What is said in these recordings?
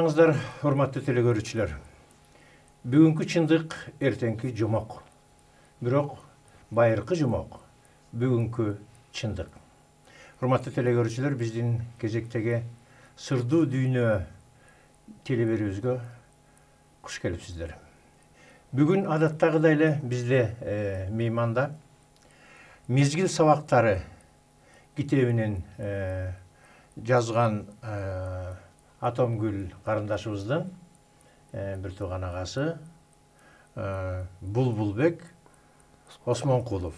Саламатсыздар, урматтуу телекөрүүчүлөр. Бүгүнкү чындык эртеңки жомок. Бирок байыркы жомок бүгүнкү чындык. Урматтуу телекөрүүчүлөр, биздин кезектеги сырдуу дүйнө телеберүүбүзгө куш келипсиздер. Бүгүн адаттагыдай эле бизде мейманда Мезгил сабактары китебинен жазган Атомгүл карындашыбыздын бир тууган агасы Булбулбек Осмонкулов.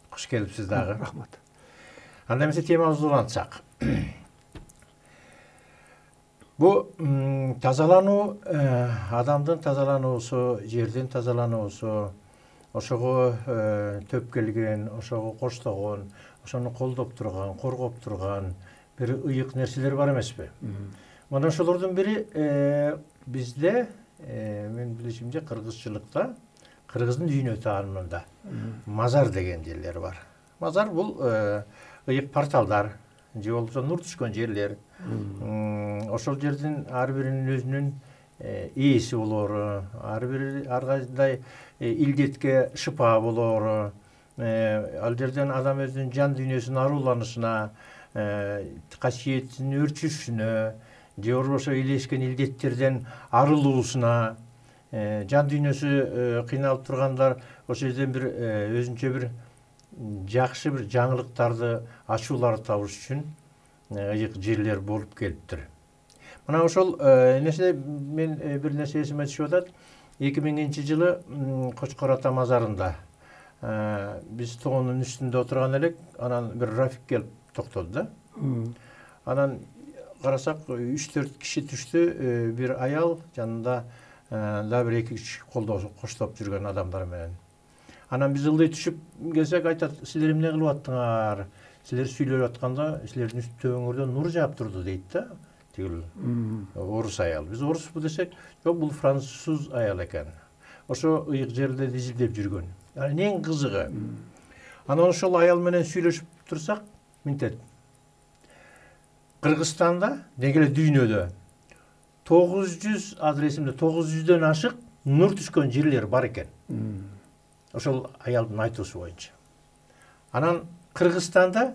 Куш келипсиз дагы. Рахмат. Анда эмесе темабызды улантсак. Бу тазалануу, адамдын тазалануусу, жердин тазалануусу, ошого төп келген, ошого коштогон, ошону колдоп турган, коргоп турган бир ыйык нерселер бар эмеспи? Мына ошолордун бири бизде, мен билишимче, кыргызчылыкта, кыргыздын дүйнө таанымында мазар деген жерлер бар. Мазар бул ыйык порталдар, же болбосо нур түшкөн жерлер. Ошол жердин ар биринин өзүнүн ээси болору, ар кандай илдетке шыпа болору, ал жерден адам өзүнүн жан дүйнөсүнүн аруланышына, касиетин өрчүшүнө, же болбосо илешкен илдеттерден арылуусуна, жан дүйнөсү кыйналып тургандар ошол жерден бир өзүнчө бир жакшы бир жаңылыктарды, ачууларды табыш үчүн ыйык жерлер болуп келиптир. Мына ошол нерсе мен бир нерсе эсиме түшүп атат. 2000-жылы Кочкор ата мазарында биз тоонун үстүндө отурган элек, анан бир рафик келип токтоду да. Анан карасак 3-4 киши түштү, бир аял жанында да бир 2 киши коштоп жүргөн адамдар менен. Анан биз ылдый түшүп келсек, айтат: "Силер эмне кылып аттыңар? Силер сүйлөп атканда силердин төбөңөрдөн нур жаап турду" дейт да. Тигил орус аял. Биз орусбу десек, жок, бул француз аял экен. Ошо ыйык жерде изилдеп жүргөн. Эң кызыгы. Анан ошол аял менен сүйлөшүп турсак, мынтет. Кыргызстанда, деги эле дүйнөдө 900, азыр эсимде, 900дөн ашык нур түшкөн жерлер бар экен. Ошол аялдын айтуусу боюнча. Анан Кыргызстанда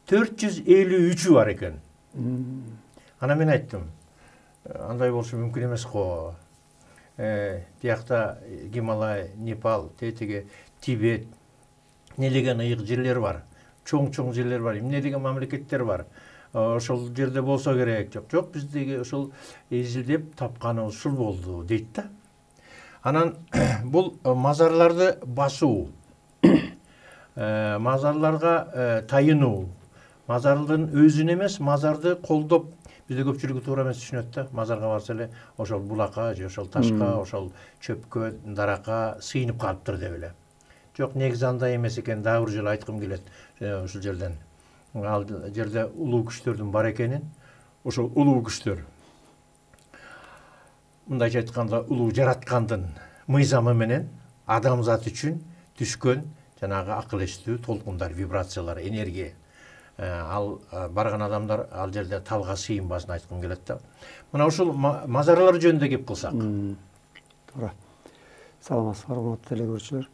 453 бар экен. Ана мен айттым, андай болушу мүмкүн эмес го. Тиякта Гималай, Непал, тетиги Тибет, эмне деген ыйык жерлер бар, чоң жерлер бар, эмне деген мамлекеттер бар. Ошол жерде болсо керек. Жок, биздеги ошол изилдеп тапканыбыз ушул болду дейт да. Анан бул мазарларды басуу, мазарларга тайынуу, мазардын өзүн эмес, мазарды колдоп, бизде көпчүлүгү туура эмес түшүнөт да. Мазарга барса эле ошол булакка же ошол ташка, ошол чөпкө, даракка сыйынып калыптыр деп эле. Жок, негизи андай эмес экен. Дагы бир жолу айткым келет ушул жерден. Ал жерде улуу күчтөрдүн бар экенин, ошол улуу күчтөр, мындайча айтканда, улуу жараткандын мыйзамы менен адамзат үчүн түшкөн жанагы акыл эстүү толкундар, вибрациялар, энергия. Ал барган адамдар ал жерде талга сыйынбасын айткым келет да. Мына ушул мазарлар жөнүндө кеп кылсак. Туура. Саламатсыздар, урматтуу телекөрүүчүлөр.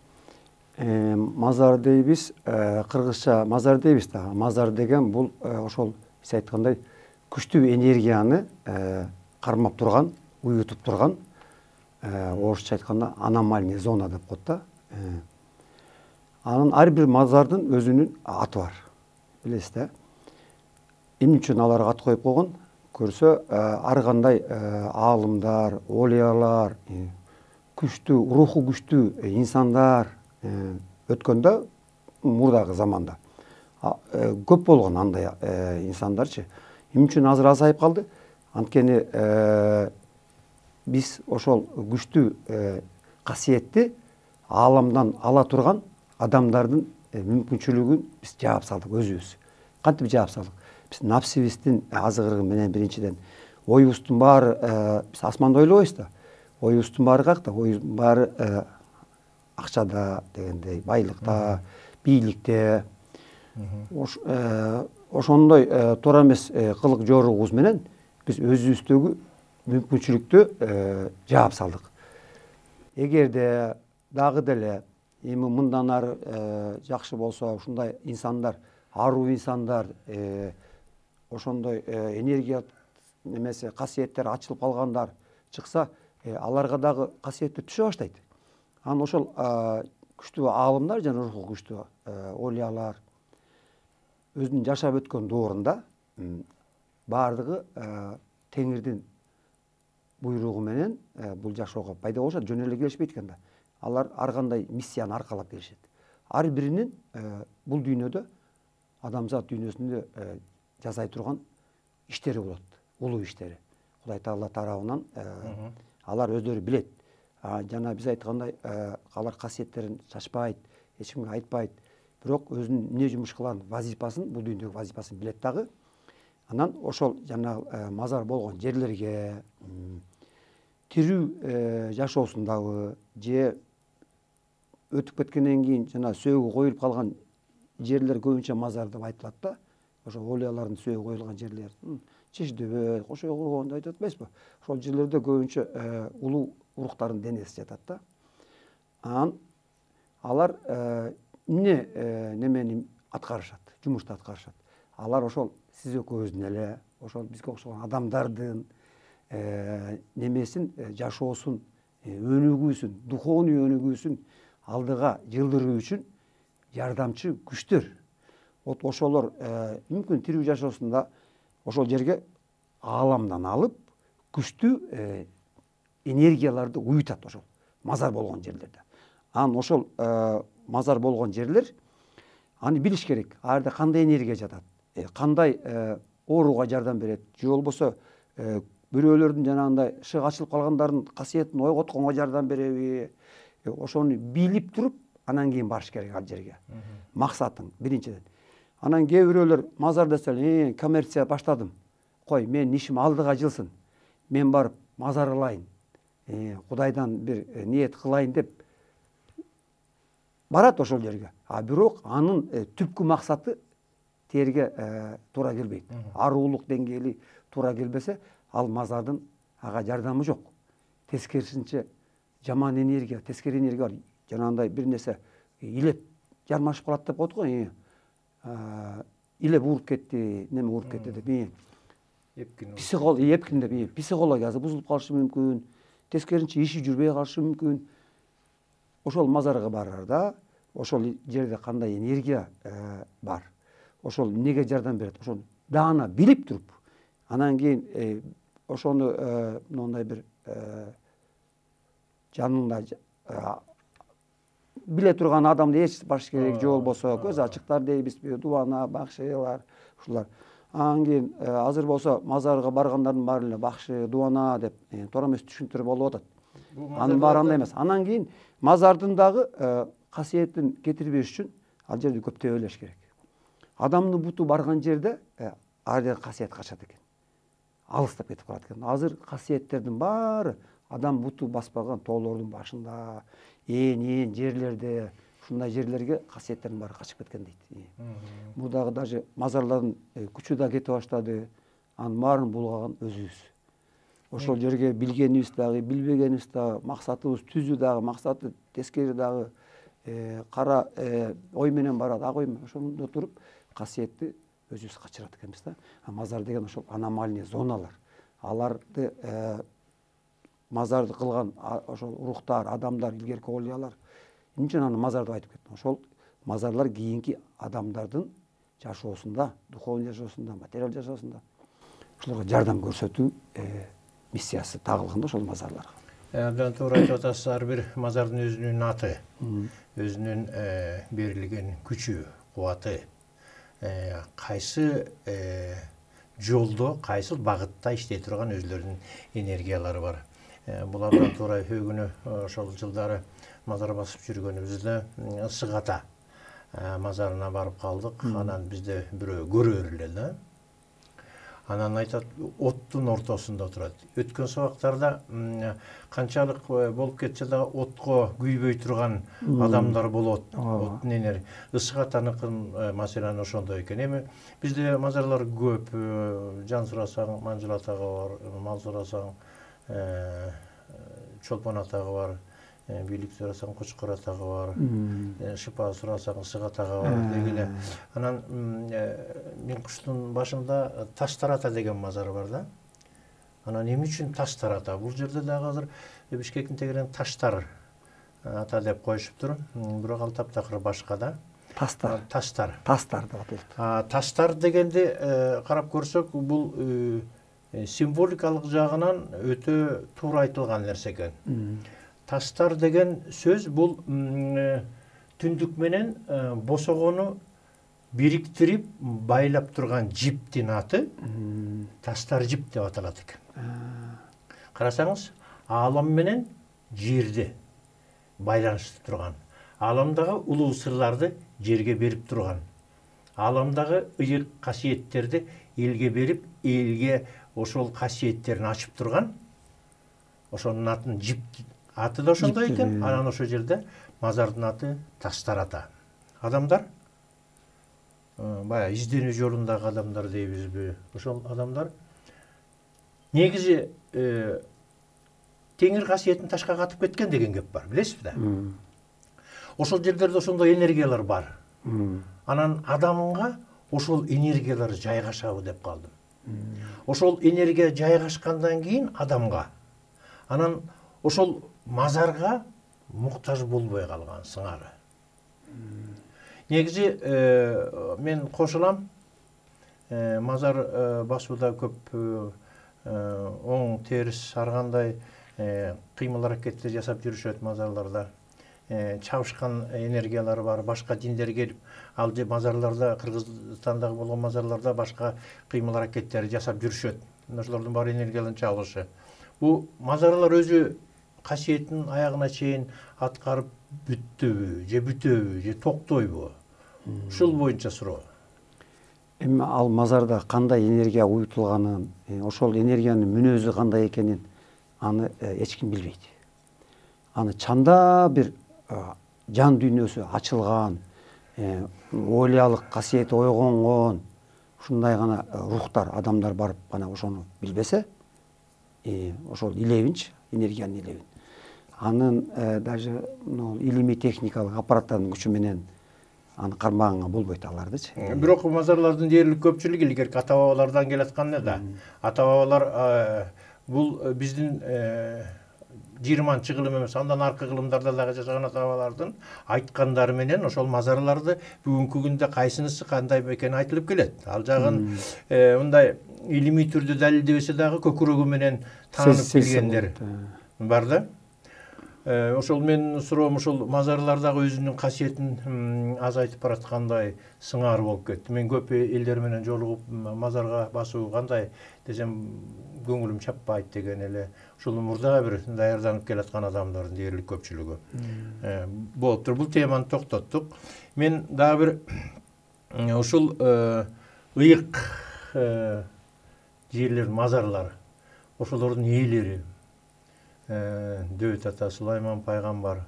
Мазар дейбиз, кыргызча мазар дейбиз да. Мазар деген бул ошол сиз айткандай күчтүү энергияны кармап турган, уютуп турган, орусча айтканда аномальный зона деп коет да. Анын ар бир мазардын өзүнүн аты бар. Билесиз да. Эмне үчүн аларга ат коюп койгон? Көрсө, ар кандай аалымдар, олиялар, күчтүү, руху күчтүү инсандар өткөндө, мурдагы заманда көп болгон андай инсандарчы. Эмне үчүн азыр азайып калды? Анткени биз ошол күчтүү касиетти ааламдан ала турган адамдардын мүмкүнчүлүгүн биз жаап салдык өзүбүз. Кантип жаап салдык? Биз напсибиздин азыгырыгы менен биринчиден оюбуздун баары, биз асманда ойлобойбуз да. Оюбуздун баары каякта? Оюбуздун баары акчада дегендей, байлыкта, бийликте. Ошондой туура эмес кылык жоругубуз менен биз өзүбүздөгү мүмкүнчүлүктү жаап салдык. Эгерде дагы деле эми мындан ары жакшы болсо, ушундай инсандар, аруу инсандар, ошондой энергия немесе касиеттер ачылып калгандар чыкса, аларга дагы касиеттер түшө баштайт. Анан ошол күчтүү аалымдар жана руху күчтүү олиялар өзүнүн жашап өткөн доорунда баардыгы Теңирдин буйругу менен бул жашоого пайда болушат, жөн эле келишпейт экен да. Алар ар кандай миссияны аркалап келишет. Ар биринин бул дүйнөдө, адамзат дүйнөсүндө жасай турган иштери болот, улуу иштери. Кудай Таала тарабынан алар өздөрү билет. Жана биз айткандай, алар касиеттерин чачпайт, эч кимге айтпайт. Бирок өзүнүн эмне жумуш кылган вазифасын, бул дүйнөдөгү вазифасын билет дагы. Анан ошол жана мазар болгон жерлерге, тирүү жашоосундагы же өтүп кеткенден кийин жана сөөгү коюлуп калган жерлер көбүнчө мазар деп айтылат да. Ошо олиялардын сөөгү коюлган жерлер, Чешдөбө, Кошой Коргоон айтып атпайсызбы? Ошол жерлерде көбүнчө улуу уруктардын денеси жатат да. Анан алар немени аткарышат, жумушту аткарышат. Алар ошол сиз экөөбүздүн эле, ошол бизге окшогон адамдардын немесин, жашоосун, өнүгүүсүн, духовный өнүгүүсүн алдыга жылдыруу үчүн жардамчы күчтөр. Вот ошолор мүмкүн тирүү жашоосунда ошол жерге ааламдан алып, күчтүү энергияларды уютат ошол мазар болгон жерлерде. Анан ошол мазар болгон жерлер, аны билиш керек. Ал жерде кандай энергия жатат, кандай ооруга жардам берет, же болбосо бирөөлөрдүн жанагындай ышыгы ачылып калгандардын касиетин ойготконго жардам береби, ошону билип туруп, анан кийин барыш керек ал жерге. Максатың биринчиден. Анан кээ бирөөлөр мазар десе, коммерция баштадым. Кой, менин ишим алдыга жылсын. Мен барып мазар кылайын. Кудайдан бир ниет кылайын деп барат ошол жерге. Бирок анын түпкү максаты терге туура келбейт. Аруулук деңгээли туура келбесе, ал мазардын ага жардамы жок. Тескерисинче жаман энергия, тескери энергия бар. Жанагындай бир нерсе илеп жармашып калат деп коет го. Илеп ууруп кетти, неме ууруп кетти деп. Эпкин деп, психологиясы бузулуп калышы мүмкүн. Тескерисинче иши жүрбөй калышы мүмкүн. Ошол мазарга барарда, ошол жерде кандай энергия бар, ошол эмнеге жардам берет, ошону даана билип туруп, анан кийин ошону мындай бир жанында биле турган адамды ээрчитип барыш керек, же болбосо көз ачыктар дейбизби, дубана, бакшылар, ушулар. Анан кийин азыр болсо мазарга баргандардын баары эле бакшы, дубана деп туура эмес түшүнтүрүп болуп атат. Анын баары андай эмес. Анан кийин мазардын дагы касиетин кетирбеш үчүн ал жерди көптөй ойлош керек. Адамдын буту барган жерде ал жерде касиет качат экен. Алыстап кетип калат экен. Азыр касиеттердин баары адам буту баспаган тоолордун башында, ээн жерлерде, ушундай жерлерге касиеттердин баары качып кеткен дейт. Бул дагы даже мазарлардын күчү да кете баштады. Анын баарын булгаган өзүбүз. Ошол жерге билгенибиз дагы, билбегенибиз дагы, максатыбыз түзүү дагы, максаты тескери дагы, кара ой менен барат, ак ой менен. Ошондо туруп касиетти өзүбүз качырат экенбиз да. Мазар деген ошол аномальный зоналар. Аларды мазарды кылган ошол уруктар, адамдар, илгерки олиялар эмне үчүн аны мазар деп айтып кетти? Ошол мазарлар кийинки адамдардын жашоосунда, духовный жашоосунда, материал жашоосунда ошолорго жардам көрсөтүү миссиясы тагылган да ошол мазарларга. Абдан туура айтып атасыз. Ар бир мазардын өзүнүн аты, өзүнүн берилген күчү, кубаты, кайсы жолдо, кайсы багытта иштей турган өзлөрүнүн энергиялары бар. Бул абдан туура. Өгүнү ошол жылдары мазар басып жүргөнүбүздө Ысык Ата мазарына барып калдык. Анан бизде бирөө көрөр эле да. Анан айтат, оттун ортосунда турат. Өткөн сабактарда канчалык болуп кетсе да отко күйбөй турган адамдар болот. Оттун энергия. Ысык Атаныкын маселен ошондой экен. Эми бизде мазарлар көп. Жан сурасаң, Манжыл Атага бар, мал сурасаң, чолпон атагы бар, бийлик сурасаң кочкор атагы бар, шыпа сурасаң ысык атагы бар дегиле. Анан мен куштун башында Таштар ата деген мазар бар да. Анан эмне үчүн Таштар ата? Бул жерде дагы азыр Бишкектин тегерен Таштар ата деп коюшуптур. Бирок ал таптакыр башка да. Таштар. Таштар. Таштар деп аталат. Таштар дегенди карап көрсөк, бул символикалык жагынан өтө туура айтылган нерсе экен. Таштар деген сөз бул түндүк менен босогону бириктирип байлап турган жиптин аты Таштар жип деп аталат экен. Карасаңыз, аалам менен жерди байланыштырып турган. Ааламдагы улуу сырларды жерге берип турган. Ааламдагы ыйык касиеттерди элге берип, элге ошол касиеттерин ачып турган. Ошонун атын жип аты да ошондой экен. Анан ошол жерде мазардын аты Таштар ата. Адамдар баягы изденүү жолундагы адамдар дейбизби? Ошол адамдар негизи теңир касиетин ташка катып кеткен деген кеп бар, билесизби да? Ошол жерлерде ошондой энергиялар бар. Анан адамга ошол энергиялар жайгашабы деп калдым. Ошол энергия жайгашкандан кийин адамга, анан ошол мазарга муктаж болбой калган сыңары. Негизи мен кошулам. Мазар басууда көп оң терис аргандай кыймыл аракеттер жасап жүрүшөт мазарларда. Чабышкан энергиялар бар, башка диндер келип, ал же мазарларда, Кыргызстандагы болгон мазарларда башка кыймыл аракеттер жасап жүрүшөт. Ошолордун баары энергияларын чагылышы. Бул мазарлар өзү касиетин аягына чейин аткарып бүттүбү, же бүтөбү, же токтойбу? Ушул боюнча суроо. Эми ал мазарда кандай энергия уютулганын, ошол энергиянын мүнөзү кандай экенин аны эч ким билбейт. Аны чанда бир жан дүйнөсү ачылган, ойлялык касиети ойгонгон, ушундай гана рухтар, адамдар барып гана ошону билбесе, ошол илебинчи, энергиянын илебин. Анын даже илимий техникалык аппараттардын күчү менен аны кармаганга болбойт алардычы. Бирок мазарлардын дээрлик көпчүлүгү илгерки ата бабалардан келаткан да. Ата бабалар бул биздин 20-нчы кылым эмес, андан аркы кылымдарда дагы жашаган ата бабалардын айткандары менен ошол мазарларды бүгүнкү күндө кайсынысы кандай экени айтылып келет. Ал жагын мындай илимий түрдө далилдебесе дагы көкүрөгү менен таанып билгендер бар да. Ошол мен суроом, ошол мазарлардагы өзүнүн касиетин азайтып бараткандай сыңар болуп кетти. Мен көп элдер менен жолугуп мазарга басуу кандай десем көңүлүм чаппайт деген эле ошол мурда бир даярданып келаткан адамдардын дээрлик көпчүлүгү болуптур. Бул теманы токтоттук. Мен дагы бир ушул ыйык жерлер, мазарлар, ошолордун ээлери Дөйт ата, Сулайман пайгамбар,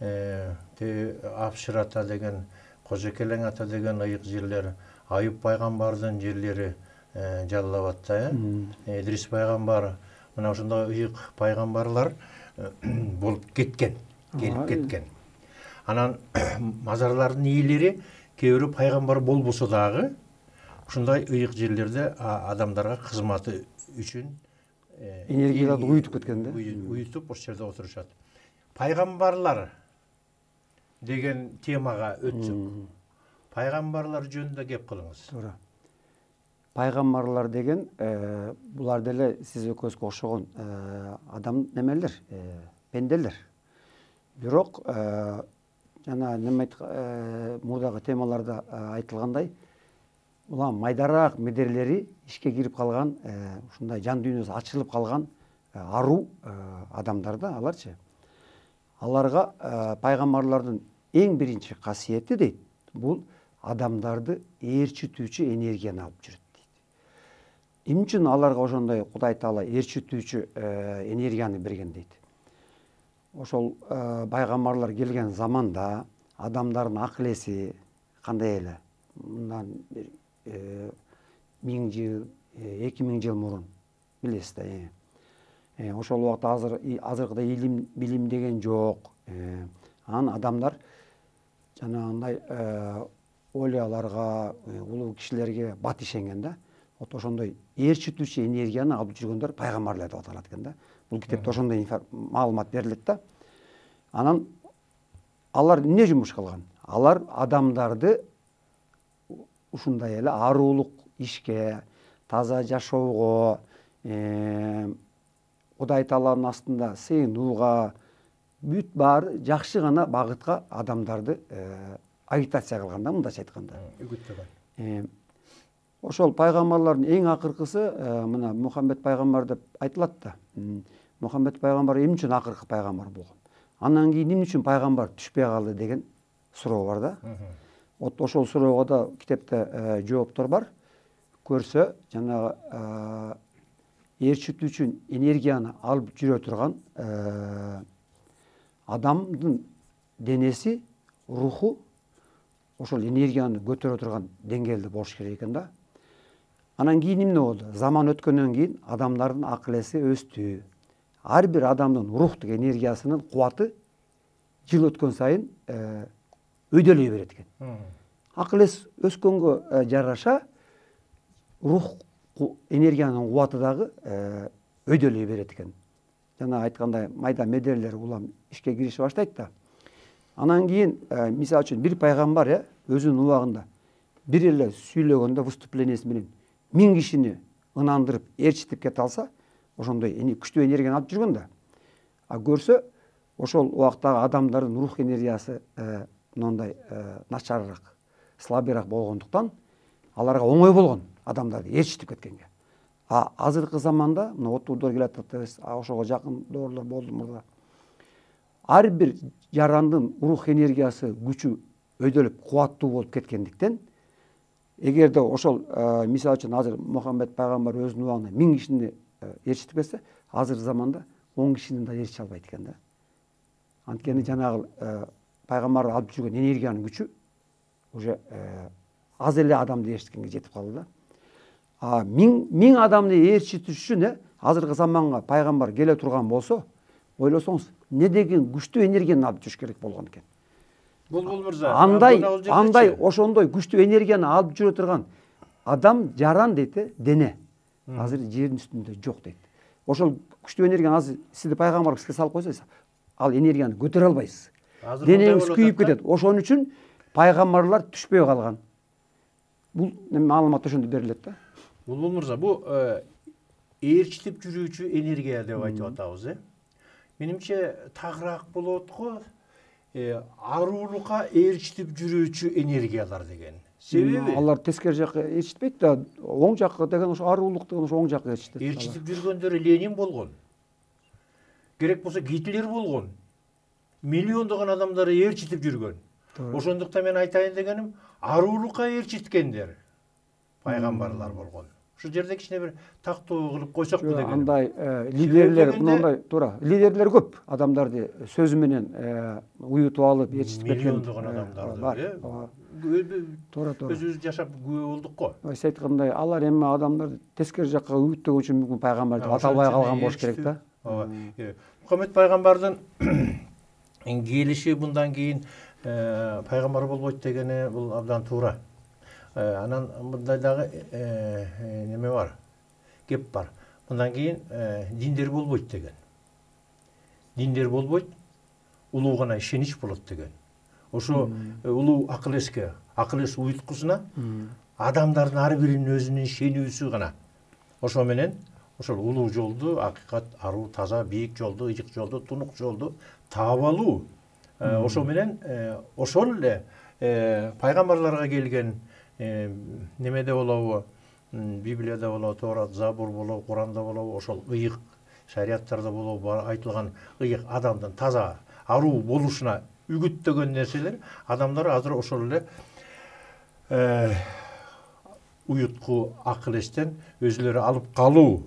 Апшыр ата деген, Кожокелең ата деген ыйык жерлер, Айып пайгамбардын жерлери Жалал Абадта, Идрис пайгамбар, мына ошондой ыйык пайгамбарлар болуп кеткен, келип кеткен. Анан мазарлардын ээлери кээ бирөө пайгамбар болбосо дагы ушундай ыйык жерлерде адамдарга кызматы үчүн энергияларды уютуп кеткен да. Уютуп ошол жерде отурушат. Пайгамбарлар деген темага өтсөк. Пайгамбарлар жөнүндө кеп кылыңыз. Туура. Пайгамбарлар деген булар деле сиз экөөбүзгө окшогон адам немелер, пенделер. Бирок жана неме мурдагы темаларда айтылгандай, улам майдараак медерлери ишке кирип калган, ушундай жан дүйнөсү ачылып калган аруу адамдар да аларчы. Аларга пайгамбарлардын эң биринчи касиети дейт, бул адамдарды ээрчитүүчү энергияны алып жүрөт дейт. Эмне үчүн аларга ошондой Кудай Таала ээрчитүүчү энергияны берген дейт. Ошол пайгамбарлар келген заманда адамдардын акыл эси кандай эле? Мындан 1000 жыл, 2000 жыл мурун билесиз да. ошол убакта азыркыдай илим билим деген жок. Анан адамдар жанагындай олияларга, улуу кишилерге бат ишенген да. Вот ошондой ээрчитүүчү энергияны алып жүргөндөр пайгамбарлар деп аталат экен да. Бул китепте ошондой маалымат берилет да. Анан алар эмне жумуш кылган? Алар адамдарды ушундай эле аруулук ишке, таза жашоого, Кудай Тааланын астында сыйынууга, бүт баары жакшы гана багытка адамдарды агитация кылган да, мындайча айтканда. Үгүттөгөн. Ошол пайгамбарлардын эң акыркысы мына Мухаммед пайгамбар деп айтылат да. Мухаммед пайгамбар эмне үчүн акыркы пайгамбар болгон? Андан кийин эмне үчүн пайгамбар түшпөй калды деген суроо бар да. Вот ошол суроого да китепте жооптор бар. Көрсө, жанагы ээрчитүүчү энергияны алып жүрө турган адамдын денеси, руху ошол энергияны көтөрө турган деңгээлде болуш керек экен да. Анан кийин эмне болду? Заман өткөндөн кийин адамдардын акыл эси өстү. Ар бир адамдын рухтук энергиясынын кубаты жыл өткөн сайын өйдөлөй берет экен. Акыл эс өскөнгө жараша рух энергиянын кубаты дагы өйдөлөй берет экен. Жана айткандай майда медрелер улам ишке кирише баштайт да. Анан кийин мисалы үчүн бир пайгамбар өзүнүн убагында бир эле сүйлөгөндө выступлениеси менен 1000 кишини ынандырып, ээрчитип кете алса, ошондой күчтүү энергияны алып жүргөн да. А көрсө, ошол убактагы адамдардын рух энергиясы мындай начарыраак, слабыраак болгондуктан аларга оңой болгон адамдарды ээрчитип кеткенге. А азыркы заманда мына отурдор келе атат, ошого жакын доорлор болду мурда. Ар бир жарандын рух энергиясы күчү өйдөлүп кубаттуу болуп кеткендиктен, эгерде ошол мисалы үчүн азыр Мухаммед пайгамбар өзүнүн убагында 1000 кишини ээрчитип кетсе, азыр заманда 10 кишини да ээрчите албайт экен да. Анткени жанагы пайгамбар алып жүргөн энергиянын күчү уже аз эле адамды ээрчиткенге жетип калды да. А 1000 адамды ээрчитиш үчүн азыркы заманга пайгамбар келе турган болсо, ойлосоңуз, эмне деген күчтүү энергияны алып жүрүш керек болгон экен. Булбул мырза, андай ошондой күчтүү энергияны алып жүрө турган адам жаран дейт, дене. Азыр жердин үстүндө жок дейт. Ошол күчтүү энергияны азыр сизди пайгамбар кісиге салып койсоңуз, ал энергияны көтөрө албайсыз. Денеңиз күйүп кетет. Ошон үчүн пайгамбарлар түшпөй калган. Бул маалымат ошондо берилет да. Булбул мырза, бул ээрчитип жүрүүчү энергия деп айтып атабыз, Менимче тагыраак болот го, аруулукка ээрчитип жүрүүчү энергиялар деген. Себеби алар тескери жакка ээрчитпейт да, оң жакка деген ошо аруулук деген ошо оң жакка ээрчитет. Ээрчитип жүргөндөр Ленин болгон. Керек болсо Гитлер болгон. Миллиондогон адамдарды ээрчитип жүргөн. Ошондуктан мен айтайын дегеним, аруулукка ээрчиткендер пайгамбарлар болгон. Ошо жерде кичине бир тактоо кылып койсок деген. Андай лидерлер, мындай туура, лидерлер көп адамдарды сөзү менен уютуп алып ээрчитип кеткен. Миллиондогон адамдар бар. Туура. Өзүбүз жашап күбө болдук го. Сиз айткандай, алар эми адамдарды тескери жакка үгүттөгөн үчүн мүмкүн пайгамбар деп аталбай калган болуш керек да. Мухаммед пайгамбардын келиши мындан кийин пайгамбар болбойт дегени бул абдан туура. Анан мындай дагы неме бар, кеп бар. Мындан кийин диндер болбойт деген. Диндер болбойт, улуу гана ишенич болот деген. Ошо улуу акыл эске, акыл эс уюткусуна адамдардын ар биринин өзүнүн ишенүүсү гана. Ошо менен ошол улуу жолду, акыйкат, аруу, таза, бийик жолду, ыжык жолду, тунук жолду таап алуу. Ошо менен ошол эле пайгамбарларга келген немеде болобу, Библияда болобу, Торат, Забур болобу, Куранда болобу, ошол ыйык шариаттарда болобу айтылган ыйык адамдын таза, аруу болушуна үгүттөгөн нерселер, адамдар азыр ошол эле уютку акыл эстен өзүлөрү алып калуу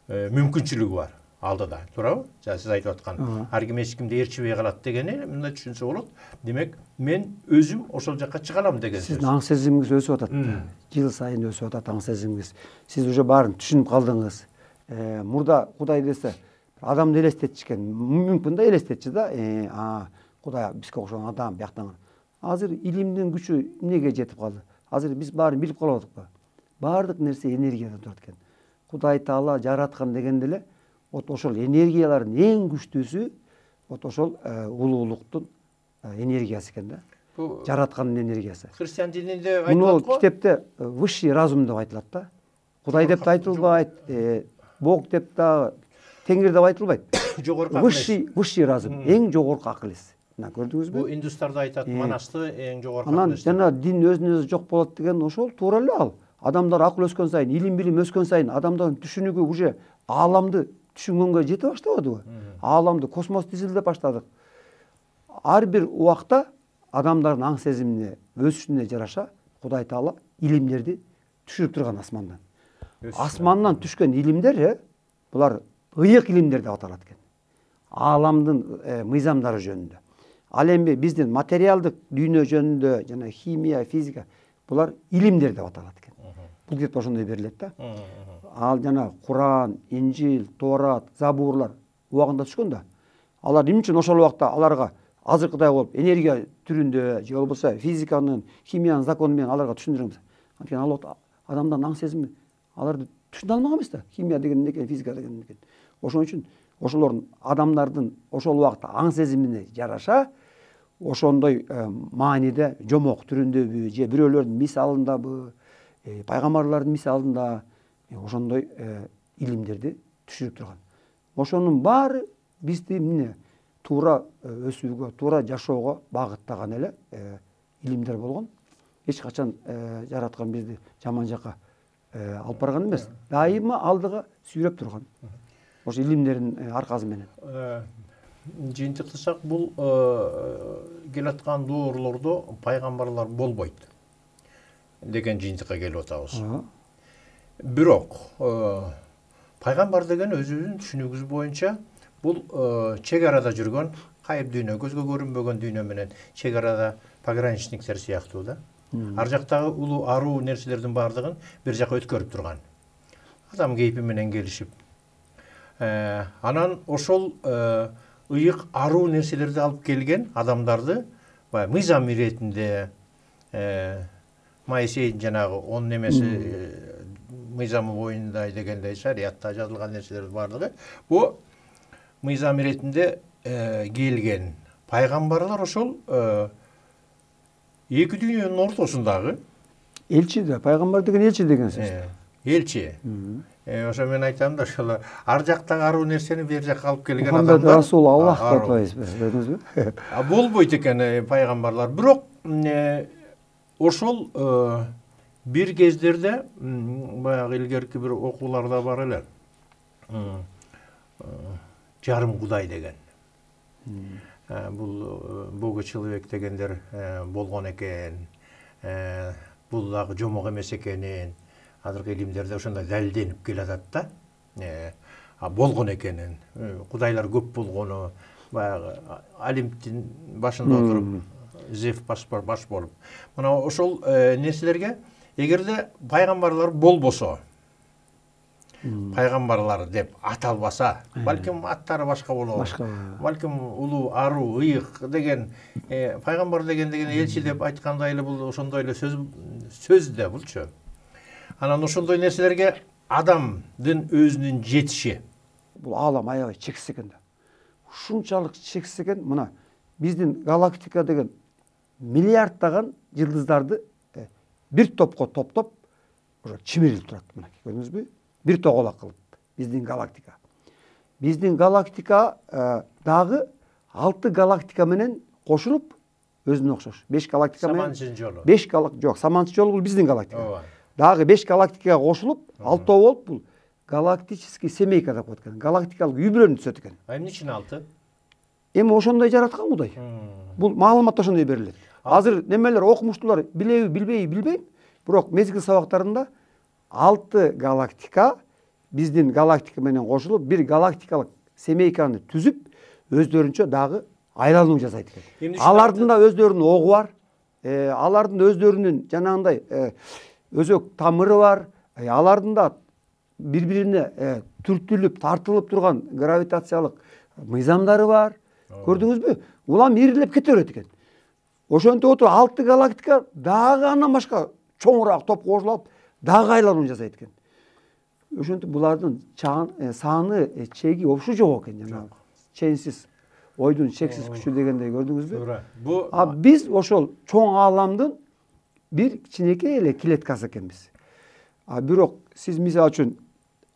мүмкүнчүлүгү бар алдыда, туурабы? Сиз айтып аткан ар ким эч кимди ээрчибей калат дегени мындай түшүнсө болот. Демек, мен өзүм ошол жакка чыга алам деген сөз. Сиздин аң сезимиңиз өсүп атат. Жыл сайын өсүп атат аң сезимиңиз. Сиз уже баарын түшүнүп калдыңыз. мурда Кудай десе адамды элестетчү экен. Мүмкүн да элестетчү да. Кудай бизге окшогон адам бияктан. Азыр илимдин күчү эмнеге жетип калды? Азыр биз баарын билип калып атыкпы? Баардык нерсе энергиядан турат экен. Кудай Таала жараткан дегенде эле ошол энергиялардын эң күчтүүсү ошол улуулуктун энергиясы экен да. Жараткандын энергиясы. Христиан дининде Муну айтылат го. китепте высший разум деп айтылат да. Кудай деп да айтылбайт, Бог деп да, Теңир деп айтылбайт. Жогорку Высший разум, эң жогорку акыл эс. Мына көрдүңүзбү? Бу индустарда айтат, манасты эң жогорку Анан акыл эс. жана дин өзүнөн өзү жок болот деген ошол туура эле ал. Адамдар акыл өскөн сайын, илим билим өскөн сайын адамдардын түшүнүгү уже ааламды түшүнгөнгө жете баштабадыбы? Ааламды, космосту изилдеп баштадык. Ар бир убакта адамдардын аң сезимине, өсүшүнө жараша Кудай Таала илимдерди түшүрүп турган асмандан. Асмандан түшкөн илимдер, булар ыйык илимдер деп аталат экен. Ааламдын мыйзамдары жөнүндө. Ал эми биздин материалдык дүйнө жөнүндө жана химия, физика булар илимдер деп аталат экен. Бул китепте ошондой берилет да. Ал жана Куран, Инжил, Торат, Забурлар убагында түшкөн да. Алар эмне үчүн ошол убакта аларга азыркыдай болуп энергия түрүндө же болбосо физиканын, химиянын закону менен аларга түшүндүрөбүз. Анткени ал убакта адамдардын аң сезими аларды түшүнө алмаган эмес да. Химия деген эмне экен, физика деген эмне экен. Ошон үчүн ошолордун адамдардын ошол убакта аң сезимине жараша ошондой мааниде жомок түрүндөбү же бирөөлөрдүн мисалындабы, пайгамбарлардын мисалында ошондой илимдерди түшүрүп турган. Ошонун баары бизди эмне туура өсүүгө, туура жашоого багыттаган эле илимдер болгон. Эч качан жараткан бизди жаман жакка алып барган эмес. Дайыма алдыга сүйрөп турган. Ошо илимдердин аркасы менен. Жыйынтыктасак, бул келаткан доорлордо пайгамбарлар болбойт деген жыйынтыкка келип атабыз. Бирок пайгамбар деген өзүбүздүн түшүнүгүбүз боюнча бул чек арада жүргөн, кайып дүйнө, көзгө көрүнбөгөн дүйнө менен чек арада пограничниктер сыяктуу да. Ар жактагы улуу аруу нерселердин баардыгын бир жака өткөрүп турган. Адам кейпи менен келишип. Анан ошол ыйык аруу нерселерди алып келген адамдарды мыйзам иретинде Моисейдин жанагы 10 немеси мыйзамы боюнда дегендей шариятта жазылган нерселердин баардыгы бу мыйзам иретинде келген пайгамбарлар ошол эки дүйнөнүн ортосундагы элчи да, пайгамбар деген элчи деген сөз. Элчи. Ошо мен айтам да, ошол ар жактагы аруу нерсени бер жакка алып келген адамдар. адамдар. Расул Аллах деп атпайбызбы, көрдүңүзбү? Болбойт экен пайгамбарлар. Бирок ошол бир кездерде баягы илгерки бир окууларда бар эле. Жарым Кудай деген. Бул Бога человек дегендер болгон экен. Бул дагы жомок эмес экенин азыркы илимдерде ошондой далилденип келатат да. Болгон экенин, кудайлар көп болгону, баягы Олимптин башында отуруп, Зев баш болуп. Мына ошол нерселерге эгерде пайгамбарлар болбосо, пайгамбарлар деп аталбаса, балким аттары башка болот. Балким улуу, аруу, ыйык деген пайгамбар деген элчи деп айткандай эле бул ошондой эле сөз да булчу. Анан ошондой нерселерге адамдын өзүнүн жетиши. Бул аалам аябай чексиз экен да. Ушунчалык чексиз экен. Мына биздин галактика деген миллиарддаган жылдыздарды бир топко топтоп ошо чимирилип турат. Мына көрдүңүзбү? Бир тоголак кылып биздин галактика. Биздин галактика дагы 6 галактика менен кошулуп өзүнө окшош. 5 галактика менен. Саманчы жолу. 5 галактика жок, Саманчы жолу бул биздин галактика. Дагы 5 галактикага кошулуп, 6 болуп бул галактический семейка деп коет экен. Галактикалык үй бүлөнү түзөт экен. Эмне үчүн 6? Эми ошондой жараткан Кудай. Бул маалымат ошондой берилет. Азыр немелер окумуштуулар билеби, билбейби билбейм. Бирок мезгил сабактарында 6 галактика биздин галактика менен кошулуп, бир галактикалык семейканы түзүп, өздөрүнчө дагы айлануу жасайт экен. Алардын да өздөрүнүн огу бар. Алардын өздөрүнүн жанагындай өзөк тамыры бар. Алардын да бири-бирине түртүлүп, тартылып турган гравитациялык мыйзамдары бар. Көрдүңүзбү? Улам ирилеп кете берет экен. Ошентип отуруп 6 галактика дагы андан башка чоңураак топ кошулуп, дагы айлануу жасайт экен. Ошентип булардын саны, чеги вообще жок экен, жанагы. Ченсиз ойдун чексиз күчү дегендей, көрдүңүзбү? Туура. Биз ошол чоң ааламдын бир кичинекей эле клеткасы экенбиз. Бирок сиз мисалы үчүн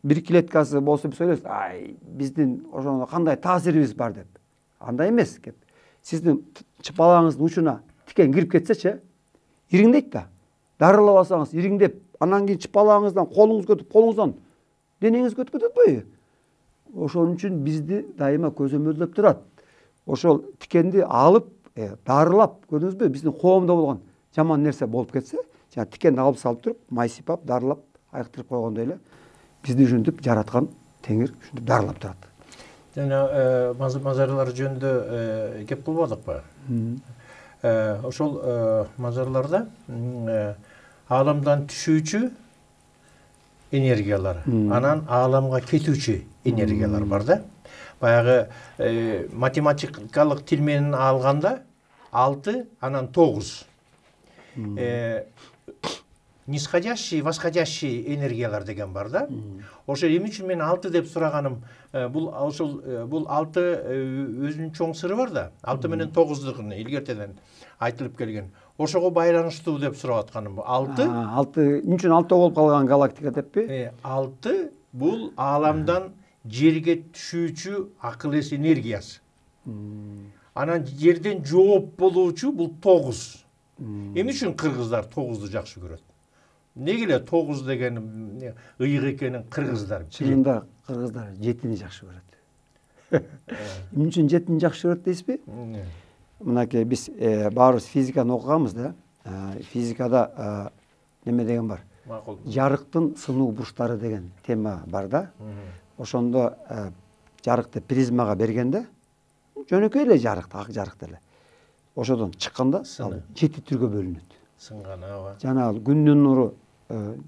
бир клеткасы болсо биз ойлойбуз, биздин ошондо кандай таасирибиз бар деп. Андай эмес кеп. Сиздин чыпалаңыздын учуна тикен кирип кетсечи, ириңдейт да. Дарылабасаңыз ириңдеп, анан кийин чыпалаңыздан колуңузга өтүп, колуңуздан денеңизге өтүп кетет атпайбы? Ошон үчүн бизди дайыма көзөмөлдөп турат. Ошол тикенди алып, дарылап, көрдүңүзбү? Биздин коомдо болгон жаман нерсе болуп кетсе, жана тикенди алып салып туруп, май сыйпап, дарылап, айыктырып койгондой эле бизди ушинтип жараткан Теңир ушинтип дарылап турат. Жана мазарлар жөнүндө кеп кылбадыкпы? Ошол мазарларда ааламдан түшүүчү энергиялар, анан ааламга кетүүчү энергиялар бар да. Баягы математикалык тил менен алганда 6, анан 9. Нисходящий, восходящий энергиялар деген бар да. Ошо эмне үчүн мен 6 деп сураганым, бул 6 өзүнүн чоң сыры бар да. 6 менен 9-дугун илгертеден айтылып келген. Ошого байланыштуу деп сурап атканым. 6 эмне үчүн 6 болуп калган галактика деппи? 6 бул ааламдан жерге түшүүчү акыл эс энергиясы. Анан жерден жооп болуучу бул 9. Эмне үчүн кыргыздар 9-ду жакшы көрөт? Неге эле 9 деген ыйык экенин кыргыздар билет? Чынында кыргыздар 7-ни жакшы көрөт. Эмне үчүн 7-ни жакшы көрөт дейсизби? Мынакей биз баарыбыз физиканы окуганбыз да. Физикада неме деген бар? Жарыктын сынуу бурчтары деген тема бар да. Ошондо жарыкты призмага бергенде жөнөкөй эле жарык, ак жарык эле. Ошодон чыкканда 7 түргө бөлүнөт. Сынган аба. Жанагы күндүн нуру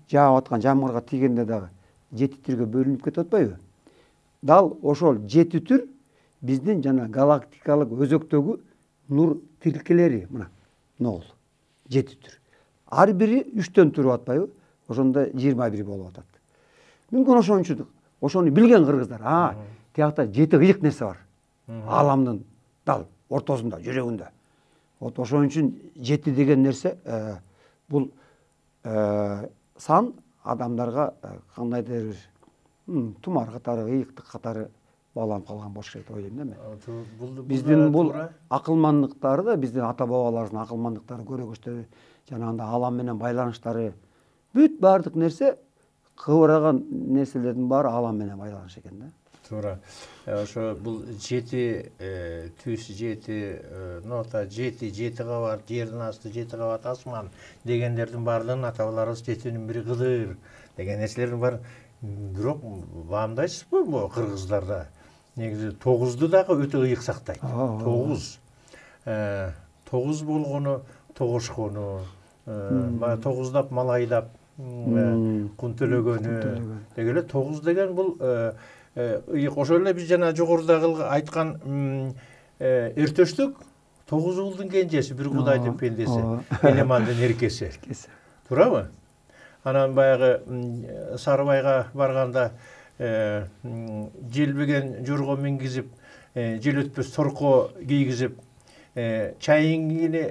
жаап аткан жамгырга тийгенде дагы 7 түргө бөлүнүп кетип атпайбы? Дал ошол 7 түр биздин жана галактикалык өзөктөгү нур тилкелери, мына нол 7 түр. Ар бири 3төн туруп атпайбы? Ошондо 21 болуп атат. Мүмкүн ошон үчүн ошону билген кыргыздар, тиякта 7 ыйык нерсе бар. Ааламдын дал ортосунда, жүрөгүндө. Вот ошон үчүн 7 деген нерсе бул сан адамдарга кандайдыр тумар катары, ыйыктык катары байланып калган болуш керек деп ойлойм да мен. Биздин бул акылмандыктары да, биздин ата бабаларыбыздын акылмандыктары, көрөгөчтөрү, жанагындай аалам менен байланыштары, бүт баардык нерсе кыбыраган нерселердин баары аалам менен байланыш экен да. Туура. Ошо бул 7 түз 7 нота 7 кабат, жердин асты 7 кабат асман дегендердин баардыгын аталарыбыз 7-нин бири Кыдыр деген нерселердин бар. Бирок баамдайсызбы бу кыргыздарда негизи 9-ду дагы өтө ыйык сактайт. 9 болгону тогошкону, 9дап малайдап кун төлөгөнү деген эле 9 деген бул ыйык. Ошол эле биз жана жогорудагы айткан эртөштүк 9 уулдун кенжеси, бир Кудайдын пендеси, Элемандын эркеси. Туурабы? Анан баягы Сарыбайга барганда желбеген жорго мингизип, жел өтпөс торко кийгизип, чайыңгини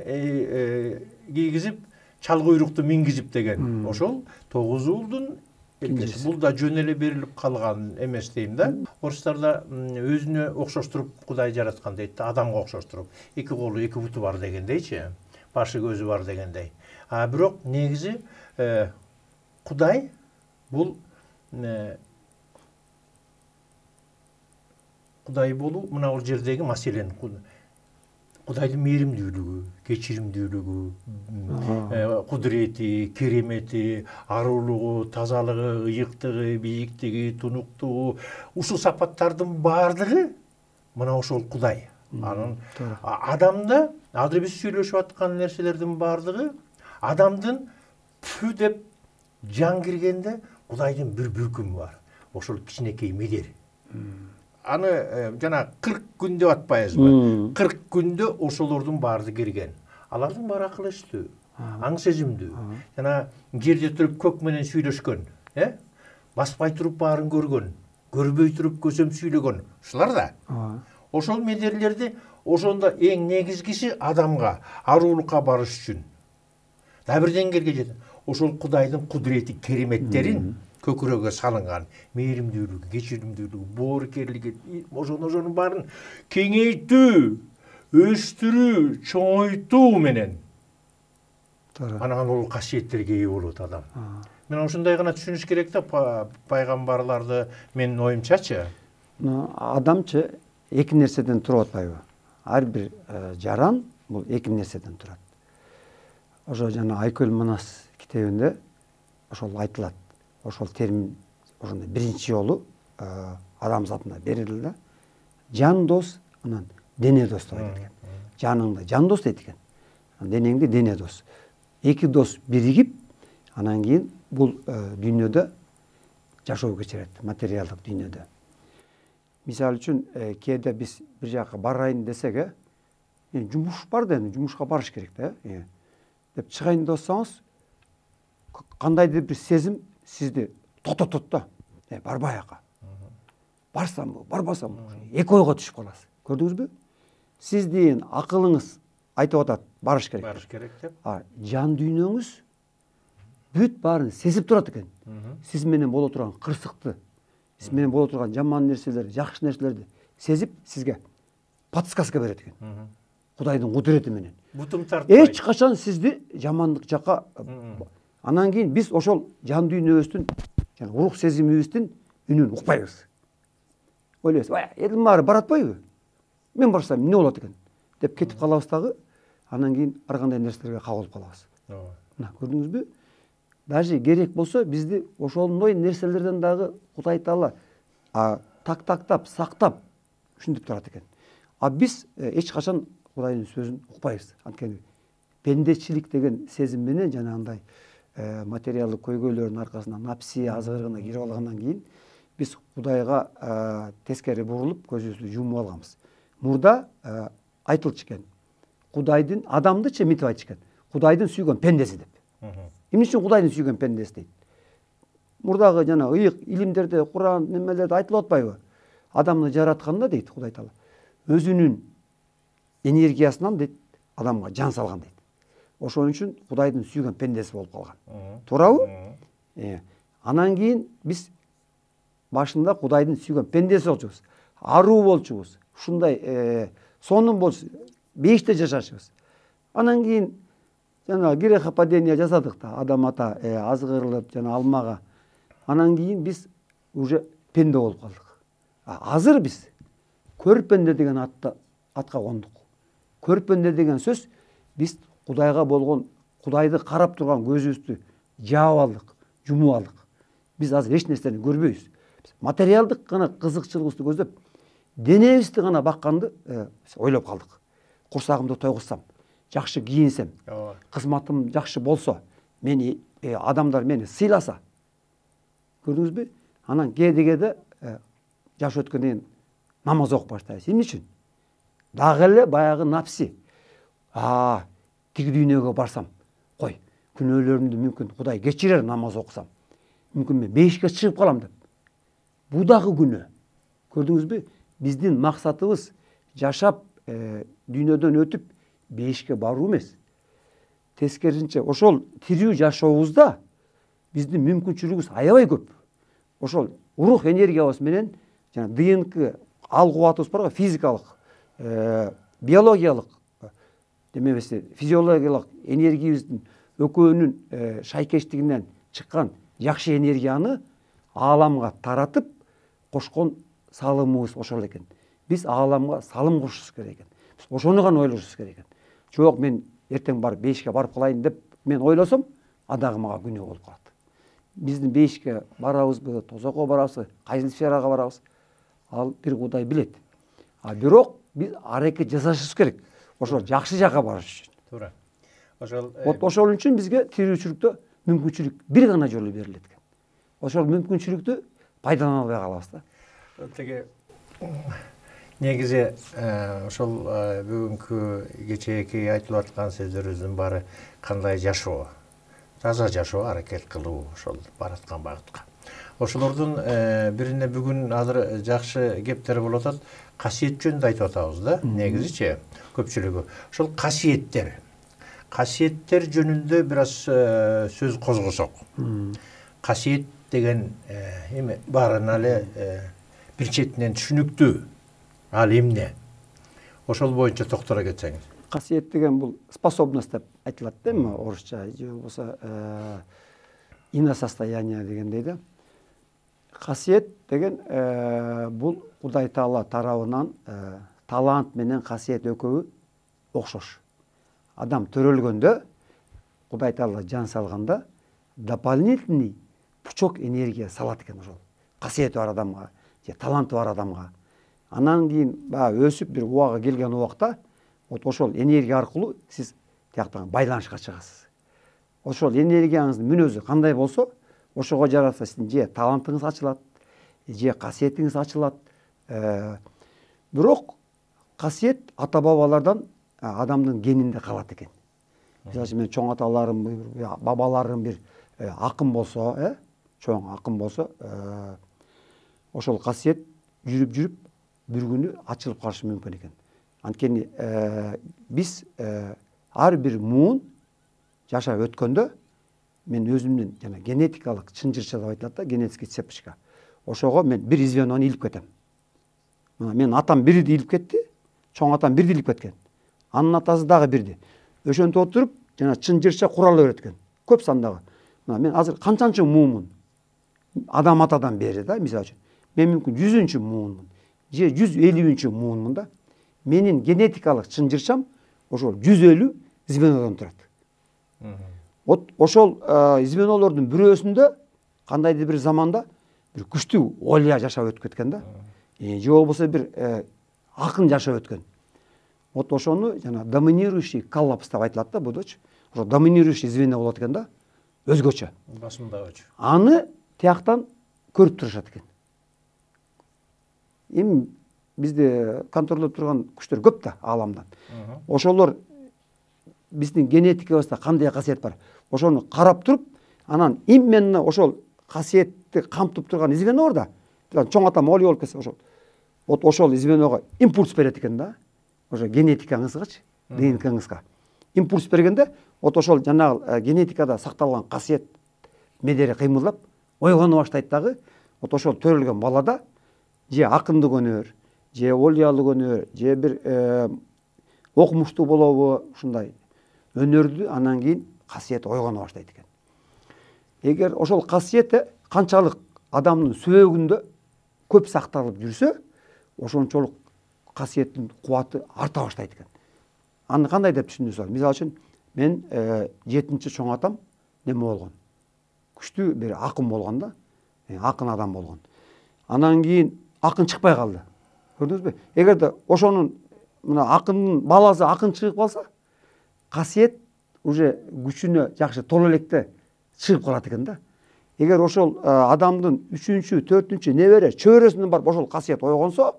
кийгизип, чал куйрукту мингизип деген. Ошол 9 уулдун эркеси. Бул да жөн эле берилип калган эмес дейм да. Орустарда өзүнө окшоштуруп Кудай жараткан дейт да, адамга окшоштуруп. 2 колу, 2 буту бар дегендейчи, башы көзү бар дегендей. Бирок негизи Кудай бул Кудай болуу мына бул жердеги маселен Кудайдын мээримдүүлүгү, кечиримдүүлүгү, кудурети, керемети, арулугу, тазалыгы, ыйыктыгы, бийиктиги, тунуктугу, ушул сапаттардын баардыгы мына ошол Кудай. Анын адамда азыр биз сүйлөшүп аткан нерселердин баардыгы адамдын пү деп жан киргенде Кудайдын бир бүркүмү бар. Ошол кичинекей медер. Аны жана 40 күндө атпайбызбы? 40 күндө ошолордун баарды кирген. Алардын баары акылычтуу, аң сезимдүү. Жана жерде туруп көк менен сүйлөшкөн, баспай туруп баарын көргөн, көрбөй туруп көсөм сүйлөгөн. Ушулар да. Ошол медерлерди ошондо эң негизгиси адамга аруулукка барыш үчүн. Да бир деңгээлге жетет. Ошол Кудайдын кудурети, кереметтерин көкүрөгө салынган мээримдүүлүгү, кечиримдүүлүгү, боорукерлиги, ошонун баарын кеңейтүү, өстүрүү, чоңойтуу менен анан ол касиеттерге ээ болот адам. Мен ошондой гана түшүнүш керек да пайгамбарларды менин оюмчачы. Адамчы эки нерседен туруп атпайбы? Ар бир жаран бул эки нерседен турат. Ошо жана Айкөл Манас китебинде ошол айтылат. Ошол термин ошондо биринчи жолу адамзатына берилди да. Жан дос, анан дене дос деп айтылат. Жаныңды жан дос дейт экен. Денеңди дене дос. Эки дос биригип, анан кийин бул дүйнөдө жашоо кечирет, материалдык дүйнөдө. Мисалы үчүн кээде биз бир жака барайын десек, жумуш бар да, жумушка барыш керек да, деп чыгайын десеңиз, кандайдыр бир сезим сизди токтотот да. Барбай ака. Барсамбы, барбасамбы, эки ойго түшүп каласыз. Көрдүңүзбү? Сиздин акылыңыз айтып атат, барыш керек. Барыш керек деп. Жан дүйнөңүз бүт баарын сезип турат экен. Сиз менен боло турган кырсыкты, сиз менен боло турган жаман нерселерди, жакшы нерселерди сезип сизге подсказка берет экен. Кудайдын кудурети менен. Бутум тартпай. Эч качан сизди жамандык жакка. Анан кийин биз ошол жан дүйнөбүздүн, жана рух сезимибиздин үнүн укпайбыз. Ойлойбуз, элдин баары баратпайбы? Мен барсам эмне болот экен деп кетип калабыз дагы. Анан кийин ар кандай нерселерге кабылып калабыз. Мына көрдүңүзбү? Даже керек болсо бизди ошондой нерселерден дагы Кудай Таала тактап, сактап ушинтип турат экен. Биз эч качан Кудайдын сөзүн укпайбыз. Анткени пендечилик деген сезим менен жанагындай материалдык көйгөйлөрдүн аркасынан напси азгырыгына кирип алгандан кийин биз Кудайга тескери бурулуп көзүбүздү жумуп алганбыз. Мурда айтылчу экен. Кудайдын адамдычы мынтип айтчу экен. Кудайдын сүйгөн пендеси деп. Эмне үчүн Кудайдын сүйгөн пендеси дейт? Мурдагы жана ыйык илимдерде, Куран немелерде айтылып атпайбы? Адамды жаратканда дейт Кудай Таала өзүнүн энергиясынан дейт адамга жан салган дейт. Ошон үчүн Кудайдын сүйгөн пендеси болуп калган. Туурабы? Анан кийин биз башында Кудайдын сүйгөн пендеси болчубуз. Аруу болчубуз. Ушундай сонун болчу, бейиште жашашыбыз. Анан кийин жана грехопадение жасадык да, адам ата азгырылып жана алмага. Анан кийин биз уже пенде болуп калдык. Азыр биз көрпенде деген атка кондук. Көрпенде деген сөз биз Кудайга болгон, Кудайды карап турган көзүбүздү жаап алдык, жумуп алдык. Биз азыр эч нерсени көрбөйбүз. Материалдык гана кызыкчылыгыбызды көздөп, денебизди гана бакканды ойлоп калдык. Курсагымды тойгузсам, жакшы кийинсем, кызматым жакшы болсо, мени адамдар мени сыйласа. Көрдүңүзбү? Анан кээде жаш өткөндөн кийин намаз окуп баштайбыз. Эмне үчүн? Дагы эле баягы напси. Тиги дүйнөгө барсам, кой, күнөөлөрүмдү мүмкүн Кудай кечирер намаз окусам. Мүмкүн мен бейишке чыгып калам деп. Бу дагы күнөө. Көрдүңүзбү? Биздин максатыбыз жашап, дүйнөдөн өтүп бейишке баруу эмес. Тескерисинче, ошол тирүү жашообузда биздин мүмкүнчүлүгүбүз аябай көп. Ошол рух энергиябыз менен жана ДНК ал кубатыбыз бар го, физикалык, биологиялык, демебесе физиологиялык энергиябыздын экөөнүн шайкештигинен чыккан жакшы энергияны ааламга таратып кошкон салымыбыз ошол экен. Биз ааламга салым кошушубуз керек экен. Биз ошону гана ойлошубуз керек экен. Жок, мен эртең барып бейишке барып калайын деп мен ойлосом, дагы мага күнөө болуп калат. Биздин бейишке барабызбы, тозокко барабызбы, кайсы сферага барабыз? Ал бир Кудай билет. Бирок биз аракет жасашыбыз керек. Ошол жакшы жакка барыш үчүн. Туура. Ошол ошол үчүн бизге тирүүчүлүктө мүмкүнчүлүк бир гана жолу берилет экен. ошол мүмкүнчүлүктү пайдалана албай калабыз да. Теге негизи ошол бүгүнкү кечээки айтылып аткан сөздөрүбүздүн баары кандай жашоо, таза жашоо аракет кылуу ошол бараткан багытка. Ошолордун бирине бүгүн азыр жакшы кептер болуп атат. Касиет жөнүндө айтып атабыз да. Негизичи көпчүлүгү ошол касиеттер жөнүндө бир аз сөз козгосок. Касиет деген эме баарына эле бир четинен түшүнүктүү. Ал эмне? Ошол боюнча токтоло кетсеңиз. Касиет деген бул способность деп айтылат да эми орусча, же болбосо иносостояние дегендей да. Касиет деген бул Кудай Таала тарабынан талант менен касиет экөөбү окшош. Адам төрөлгөндө Кудай Таала жан салганда дополнительный пучок энергия салат экен ошол. Касиети бар адамга, же таланты бар адамга. Анан кийин баягы өсүп бир убага келген убакта ошол энергия аркылуу сиз тияктан байланышка чыгасыз. Ошол энергияңыздын мүнөзү кандай болсо, ошого жараша сиздин же талантыңыз ачылат, же касиетиңиз ачылат. Бирок касиет ата бабалардан адамдын генинде калат экен. Мисалы мен чоң аталарым, бабаларым бир акын болсо, чоң акын болсо, ошол касиет жүрүп бир күнү ачылып калышы мүмкүн экен. Анткени биз ар бир муун жашап өткөндө мен өзүмдүн жана генетикалык чынжырча деп айтылат да, генетический цепочка. Ошого мен бир звенону илип кетем. Мына мен атам бирди илип кетти, чоң атам бирди илип кеткен. Анын атасы дагы бирди. Ошентип отуруп, жана чынжырча курала берет экен. Көп сандагы. Мына мен азыр канчанчы муумун? Адам атадан бери да, мисалы үчүн. Мен мүмкүн 100-чү муунмун, же 150-чү муунмун да. Менин генетикалык чынжырчам ошол 150 звенодон турат. Ошол звенолордун бирөөсүндө кандайдыр бир заманда бир күчтүү олия жашап өтүп кеткен да. Же болбосо бир акын жашап өткөн. Ошону жана доминирующий коллапс деп айтылат да будучу. Ошо доминирующий звено болот экен да, өзгөчө. Басымдагычы. Аны тияктан көрүп турушат экен. Эми бизде контролдоп турган күчтөр көп да ааламдан. Ошолор биздин генетикабызда кандай касиет бар? Ошону карап туруп, анан именно ошол касиетти камтып турган звено бар да. Чоң атам олия болуп кетсе, ошол звеного импульс берет экен да. Ошо генетикаңызгачы, ДНК-ңызга импульс бергенде, ошол жанагы генетикада сакталган касиет медери кыймылдап, ойгоно баштайт дагы. Ошол төрөлгөн балада же акындык өнөр, же олиялык өнөр, же бир окумуштуу болобу, ушундай өнөрдү анан кийин касиет ойгоно баштайт экен. Эгер ошол касиет канчалык адамдын сөөгүндө көп сакталып жүрсө, ошончолук касиеттин кубаты арта баштайт экен. Аны кандай деп түшүнөсүз? Мисалы үчүн мен 7-чи чоң атам неме болгон? Күчтүү бир акын болгон да, акын адам болгон. Анан кийин акын чыкпай калды. Көрдүңүзбү? Эгерде ошонун мына акындын баласы акын чыгып калса, касиет уже күчүнө жакшы толо электе чыгып калат экен да. Эгер ошол адамдын 3-чү, 4-чү небере чөйрөсүнөн барып ошол касиет ойгонсо,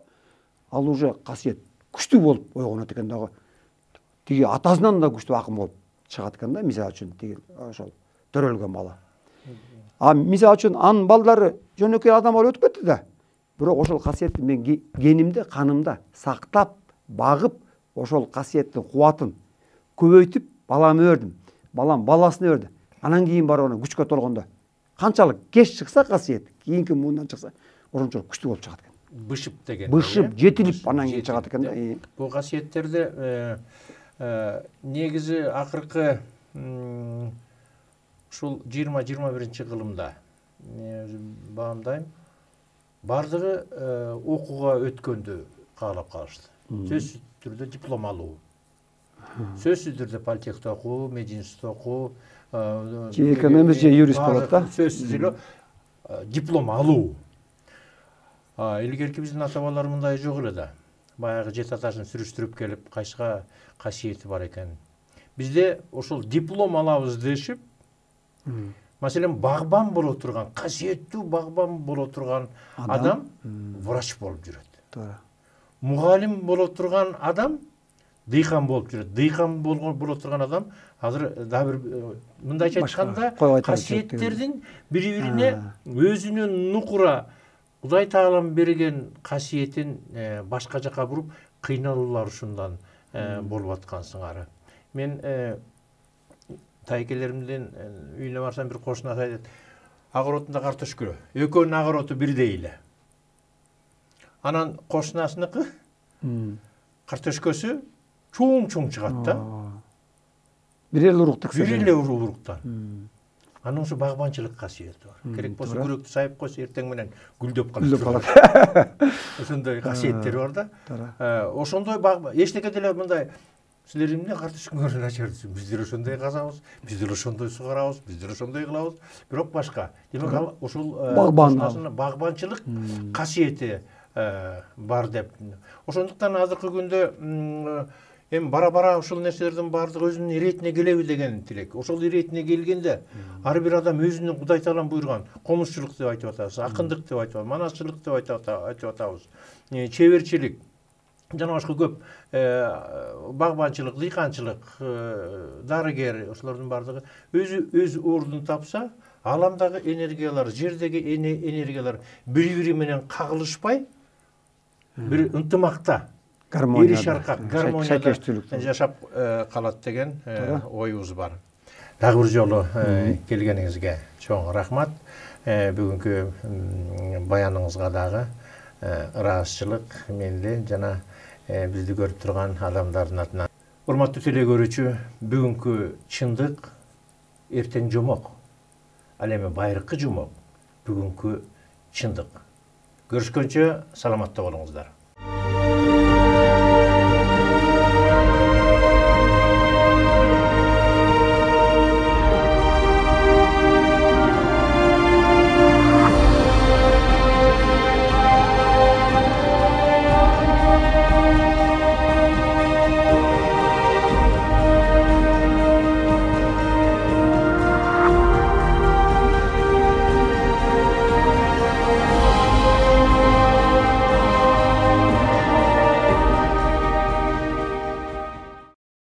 ал уже касиет күчтүү болуп ойгонот экен дагы. Тиги атасынан да күчтүү акын болуп чыгат экен да, мисалы үчүн тиги ошол төрөлгөн бала. Мисалы үчүн анын балдары жөнөкөй адам болуп өтүп кетти да. Бирок ошол касиетти мен генимде, канымда сактап, багып, ошол касиеттин кубатын көбөйтүп балама бердим. Балам баласына берди. Анан кийин барып аны күчкө толгондо канчалык кеч чыкса касиет, кийинки муундан чыкса, ошончолук күчтүү болуп чыгат экен. Бышып деген. Бышып, жетилип анан кийин чыгат экен да. Бул касиеттерде негизи акыркы ушул 20-21 кылымда баамдайм, бардыгы окууга өткөндү каалап калышты. Сөзсүз түрдө диплом алуу. Сөзсүз түрдө политехте окуу, мединститутта окуу, же экономист, же юрист болот да. Сөзсүз эле диплом алуу. Илгерки биздин ата-бабалар мындай жок эле да. Баягы жет атасын сүрүштүрүп келип, кайсыга касиети бар экен. Бизде ошол диплом алабыз дешип, Masalan, багбан боло турган, касиеттүү багбан боло турган адам врач болуп жүрөт. Туура. Мугалим боло турган адам дыйкан болуп жүрөт. Дыйкан боло турган адам азыр дагы бир мындайча айтканда касиеттердин бири-бирине өзүнүн нукура Кудай Таалам берген касиетин башка жака буруп кыйналуулар ушундан болуп аткан сыңары. Мен тайкелеримден үйүнө барсам бир кошунасы айтат, агоротунда картошка, экөөнүн агороту бирдей эле. Анан кошунасыныкы картошкасы чоң чыгат да. Бир эле уруктук. Бир эле уруктан. Анын ушу багбанчылык касиети бар. Керек болсо күрөктү сайып койсо эртең менен гүлдөп калат. Ошондой касиеттери бар да. Ошондой эчтеке деле мындай силер эмне картошкаңар начар десем, биздер ошондой казабыз, биздер ошондой сугарабыз, биздер ошондой кылабыз, бирок башка. Демек ал ошол багбанчылык касиети бар деп. Ошондуктан азыркы күндө эми бара-бара ушул нерселердин баардыгы өзүнүн иретине келеби деген тилек. Ошол иретине келгенде ар бир адам өзүнүн Кудай Таалам буйруган комузчулук деп айтып атабыз, акындык деп айтып атабыз, манасчылык деп айтып атабыз, чеберчилик, жана башка көп багбанчылык, дыйканчылык, дарыгер, ошолордун баардыгы өз ордун тапса, ааламдагы энергиялар, жердеги энергиялар бири-бири менен кагылышпай, бир ынтымакта Ири шаркак, гармонияда жашап калат деген оюбуз бар. Дагы бир жолу келгениңизге чоң рахмат. Бүгүнкү баяныңызга дагы ыраазычылык менде жана бизди көрүп турган адамдардын атынан. Урматтуу теле көрүүчү, бүгүнкү чындык эртең жомок. Ал эми байыркы жомок, бүгүнкү чындык. Көрүшкөнчө саламатта болуңуздар.